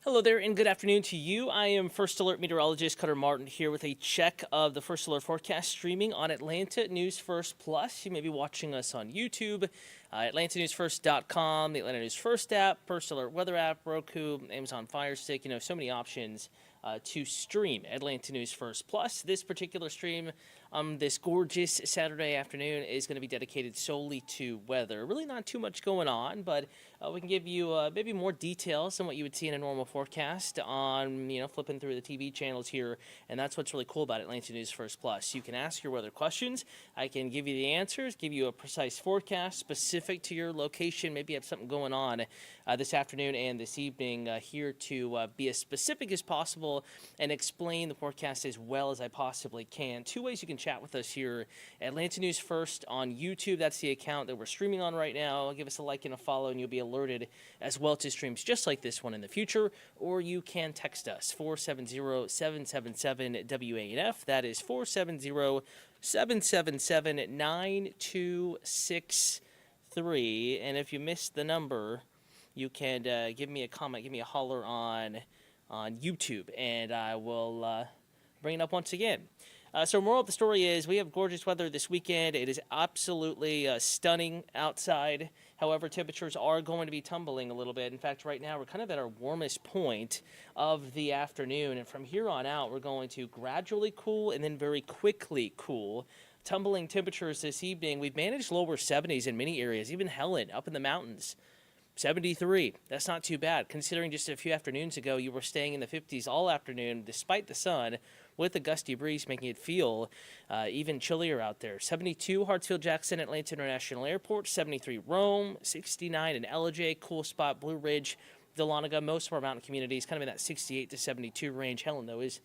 Hello there, and good afternoon to you. I am First Alert Meteorologist Cutter Martin here with a check of the First Alert forecast streaming on Atlanta News First Plus. You may be watching us on YouTube, AtlantaNewsFirst.com, the Atlanta News First app, First Alert Weather app, Roku, Amazon Fire Stick. So many options to stream Atlanta News First Plus. This particular stream, this gorgeous Saturday afternoon, is going to be dedicated solely to weather. Really not too much going on, but we can give you maybe more details than what you would see in a normal forecast on, flipping through the TV channels here. And that's what's really cool about Atlanta News First Plus. You can ask your weather questions. I can give you the answers, give you a precise forecast specific to your location. Maybe you have something going on this afternoon and this evening here to be as specific as possible and explain the forecast as well as I possibly can. Two ways you can chat with us here. Atlanta News First on YouTube. That's the account that we're streaming on right now. Give us a like and a follow, and you'll be alerted as well to streams just like this one in the future. Or you can text us, 470-777-WANF. That is 470-777-9263. And if you missed the number, you can give me a comment, give me a holler on YouTube, and I will bring it up once again. So moral of the story is we have gorgeous weather this weekend. It is absolutely stunning outside. However, temperatures are going to be tumbling a little bit. In fact, right now we're kind of at our warmest point of the afternoon. And from here on out, we're going to gradually cool and then very quickly cool. Tumbling temperatures this evening. We've managed lower 70s in many areas, even Helen up in the mountains. 73. That's not too bad, considering just a few afternoons ago you were staying in the 50s all afternoon despite the sun, with a gusty breeze making it feel even chillier out there. 72, Hartsfield-Jackson, Atlanta International Airport. 73, Rome. 69 in LJ, cool spot, Blue Ridge, Dahlonega. Most of our mountain communities kind of in that 68 to 72 range. Helen, though, is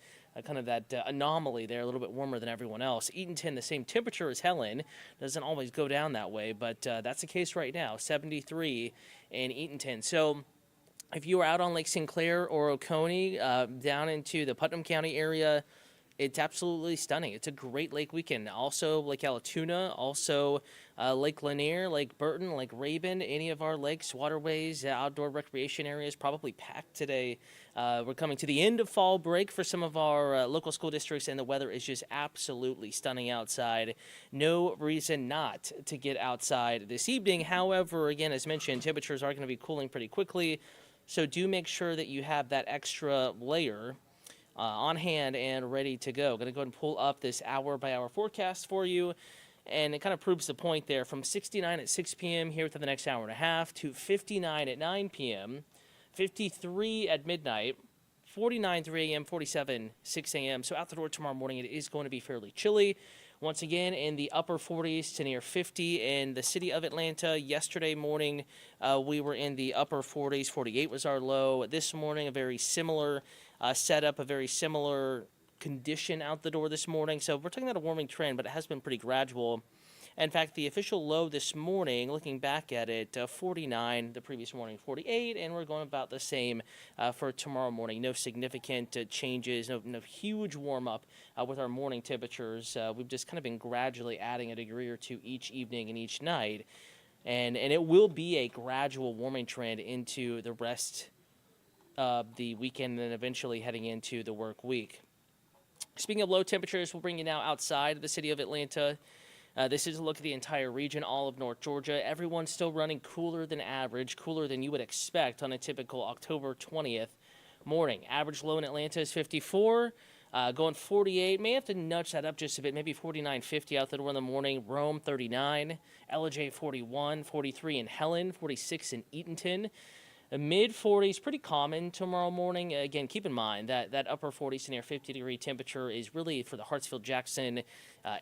kind of that anomaly there, a little bit warmer than everyone else. Eatonton, the same temperature as Helen. Doesn't always go down that way, but that's the case right now. 73 in Eatonton. So if you are out on Lake Sinclair or Oconee, down into the Putnam County area, it's absolutely stunning. It's a great lake weekend. Also, Lake Allatoona, also Lake Lanier, Lake Burton, Lake Rabun, any of our lakes, waterways, outdoor recreation areas probably packed today. We're coming to the end of fall break for some of our local school districts, and the weather is just absolutely stunning outside. No reason not to get outside this evening. However, again, as mentioned, temperatures are going to be cooling pretty quickly, so do make sure that you have that extra layer on hand and ready to go. Going to go ahead and pull up this hour-by-hour forecast for you, and it kind of proves the point there. From 69 at 6 p.m. here within the next hour and a half to 59 at 9 p.m., 53 at midnight, 49 3 a.m., 47 6 a.m. So out the door tomorrow morning, it is going to be fairly chilly. Once again, in the upper 40s to near 50 in the city of Atlanta. Yesterday morning, we were in the upper 40s. 48 was our low. This morning, a very similar setup, a very similar condition out the door this morning. So we're talking about a warming trend, but it has been pretty gradual. In fact, the official low this morning, looking back at it, 49, the previous morning 48, and we're going about the same for tomorrow morning. No significant changes, no huge warm-up with our morning temperatures. We've just kind of been gradually adding a degree or two each evening and each night, and it will be a gradual warming trend into the rest of the weekend and then eventually heading into the work week. Speaking of low temperatures, we'll bring you now outside of the city of Atlanta. This is a look at the entire region, all of North Georgia. Everyone's still running cooler than average, cooler than you would expect on a typical October 20th morning. Average low in Atlanta is 54, going 48. May have to nudge that up just a bit, maybe 49, 50 out the door in the morning. Rome, 39. LJ, 41. 43 in Helen. 46 in Eatonton. Mid-40s, pretty common tomorrow morning. Again, keep in mind that upper 40s to near 50-degree temperature is really for the Hartsfield-Jackson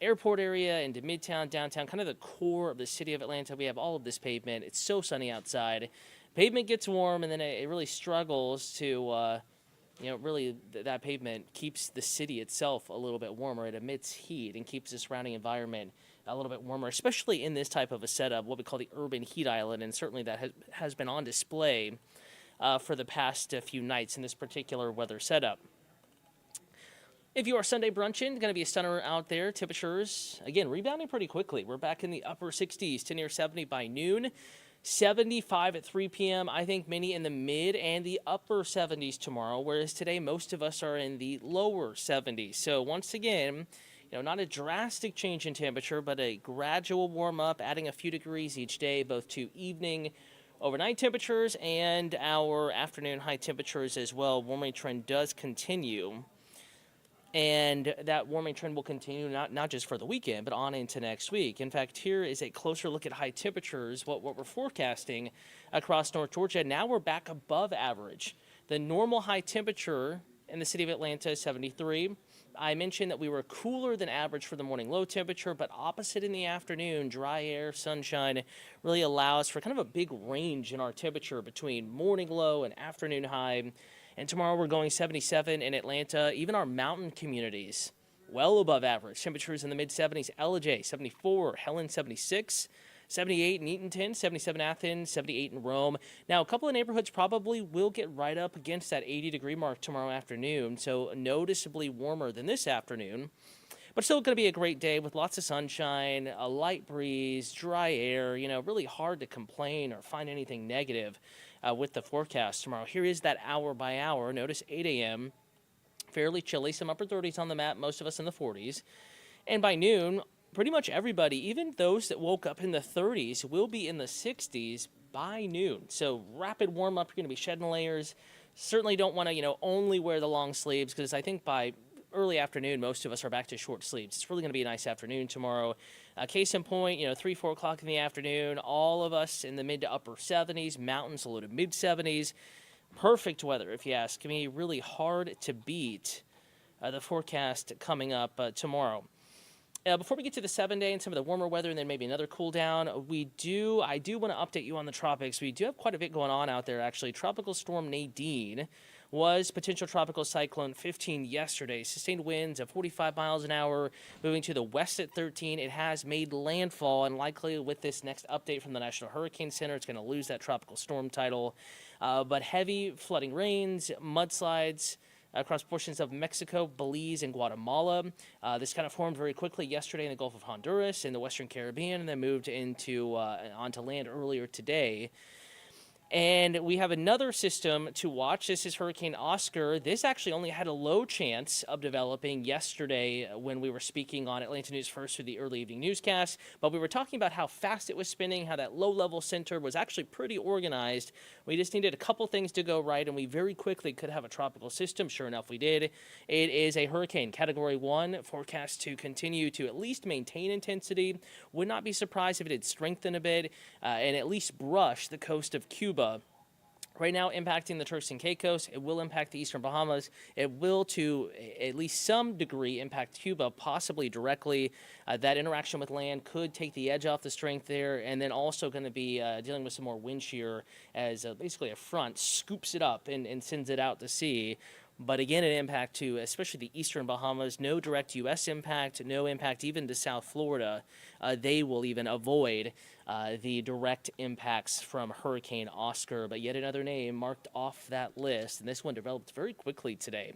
airport area into Midtown, downtown, kind of the core of the city of Atlanta. We have all of this pavement. It's so sunny outside. Pavement gets warm, and then it really struggles to, really that pavement keeps the city itself a little bit warmer. It emits heat and keeps the surrounding environment a little bit warmer, especially in this type of a setup, what we call the urban heat island, and certainly that has been on display for the past few nights in this particular weather setup. If you are Sunday brunching, going to be a stunner out there. Temperatures, again, rebounding pretty quickly. We're back in the upper 60s to near 70 by noon. 75 at 3 p.m. I think many in the mid and the upper 70s tomorrow, whereas today most of us are in the lower 70s. So once again, not a drastic change in temperature, but a gradual warm up, adding a few degrees each day, both to evening, overnight temperatures and our afternoon high temperatures as well. Warming trend does continue. And that warming trend will continue not just for the weekend, but on into next week. In fact, here is a closer look at high temperatures, what we're forecasting across North Georgia. Now we're back above average. The normal high temperature in the city of Atlanta is 73. I mentioned that we were cooler than average for the morning low temperature, but opposite in the afternoon, dry air, sunshine really allows for kind of a big range in our temperature between morning low and afternoon high. And tomorrow we're going 77 in Atlanta. Even our mountain communities, well above average. Temperatures in the mid-70s. Ellijay, 74. Helen, 76. 78 in Eatonton, 77 Athens, 78 in Rome. Now, a couple of neighborhoods probably will get right up against that 80-degree mark tomorrow afternoon, so noticeably warmer than this afternoon. But still going to be a great day with lots of sunshine, a light breeze, dry air. Really hard to complain or find anything negative with the forecast tomorrow. Here is that hour by hour. Notice 8 a.m., fairly chilly, some upper 30s on the map, most of us in the 40s. And by noon, pretty much everybody, even those that woke up in the 30s, will be in the 60s by noon. So rapid warm up, you're going to be shedding layers. Certainly don't want to, only wear the long sleeves, because I think by early afternoon, most of us are back to short sleeves. It's really going to be a nice afternoon tomorrow. Case in point, 3, 4 o'clock in the afternoon, all of us in the mid to upper 70s, mountains low to mid 70s. Perfect weather, if you ask me. Really hard to beat the forecast coming up tomorrow. Before we get to the 7-day and some of the warmer weather and then maybe another cool down, I do want to update you on the tropics. We do have quite a bit going on out there, actually. Tropical Storm Nadine was potential tropical cyclone 15 yesterday. Sustained winds of 45 miles an hour, moving to the west at 13. It has made landfall, and likely with this next update from the National Hurricane Center, it's going to lose that tropical storm title. But heavy flooding rains, mudslides across portions of Mexico, Belize, and Guatemala. This kind of formed very quickly yesterday in the Gulf of Honduras in the Western Caribbean, and then moved onto land earlier today. And we have another system to watch. This is Hurricane Oscar. This actually only had a low chance of developing yesterday when we were speaking on Atlanta News First through the early evening newscast. But we were talking about how fast it was spinning, how that low-level center was actually pretty organized. We just needed a couple things to go right, and we very quickly could have a tropical system. Sure enough, we did. It is a hurricane, Category 1, forecast to continue to at least maintain intensity. Would not be surprised if it had strengthened a bit and at least brush the coast of Cuba. Right now impacting the Turks and Caicos. It will impact the Eastern Bahamas. It will, to at least some degree, impact Cuba, possibly directly. That interaction with land could take the edge off the strength there, and then also going to be dealing with some more wind shear as basically a front scoops it up and sends it out to sea. But again, an impact to especially the Eastern Bahamas. No direct U.S. impact, no impact even to South Florida. They will even avoid the direct impacts from Hurricane Oscar. But yet another name marked off that list, and this one developed very quickly today.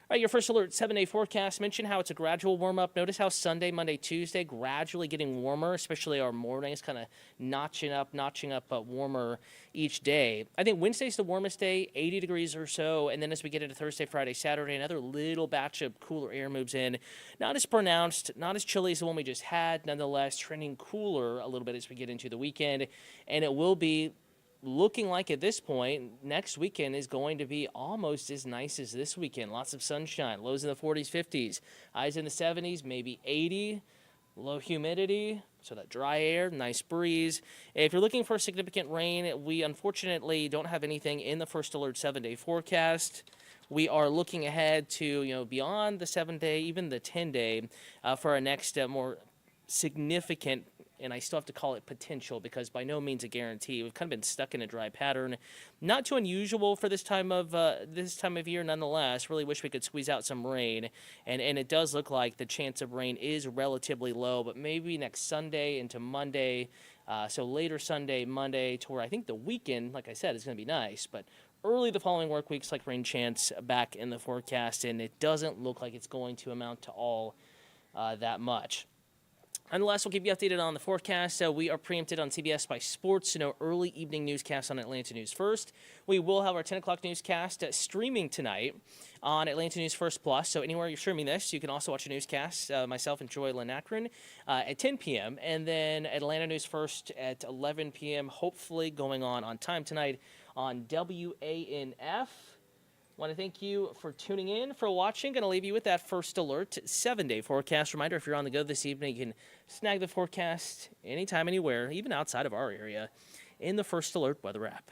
All right, your first alert 7-day forecast mentioned how it's a gradual warm-up. Notice how Sunday, Monday, Tuesday gradually getting warmer, especially our mornings kind of notching up warmer each day. I think Wednesday's the warmest day, 80 degrees or so, and then as we get into Thursday, Friday, Saturday, another little batch of cooler air moves in. Not as pronounced, not as chilly as the one we just had, nonetheless trending cooler a little bit as we get into the weekend, and it will be looking like at this point, next weekend is going to be almost as nice as this weekend. Lots of sunshine, lows in the 40s, 50s, highs in the 70s, maybe 80, low humidity, so that dry air, nice breeze. If you're looking for significant rain, we unfortunately don't have anything in the first alert 7-day forecast. We are looking ahead to, beyond the 7-day, even the 10-day, for our next more significant, and I still have to call it potential because by no means a guarantee. We've kind of been stuck in a dry pattern. Not too unusual for this time of year, nonetheless. Really wish we could squeeze out some rain, and it does look like the chance of rain is relatively low, but maybe next Sunday into Monday, so later Sunday, Monday, to where I think the weekend, like I said, is going to be nice, but early the following work weeks, like rain chance back in the forecast, and it doesn't look like it's going to amount to all that much. Nonetheless, we'll keep you updated on the forecast. We are preempted on CBS by Sports, so no early evening newscast on Atlanta News First. We will have our 10 o'clock newscast streaming tonight on Atlanta News First Plus. So anywhere you're streaming this, you can also watch a newscast, myself and Joy Lynn-Akron, at 10 p.m. And then Atlanta News First at 11 p.m., hopefully going on time tonight on WANF. Want to thank you for tuning in, for watching. Going to leave you with that first alert 7-day forecast reminder. If you're on the go this evening, you can snag the forecast anytime, anywhere, even outside of our area, in the First Alert weather app.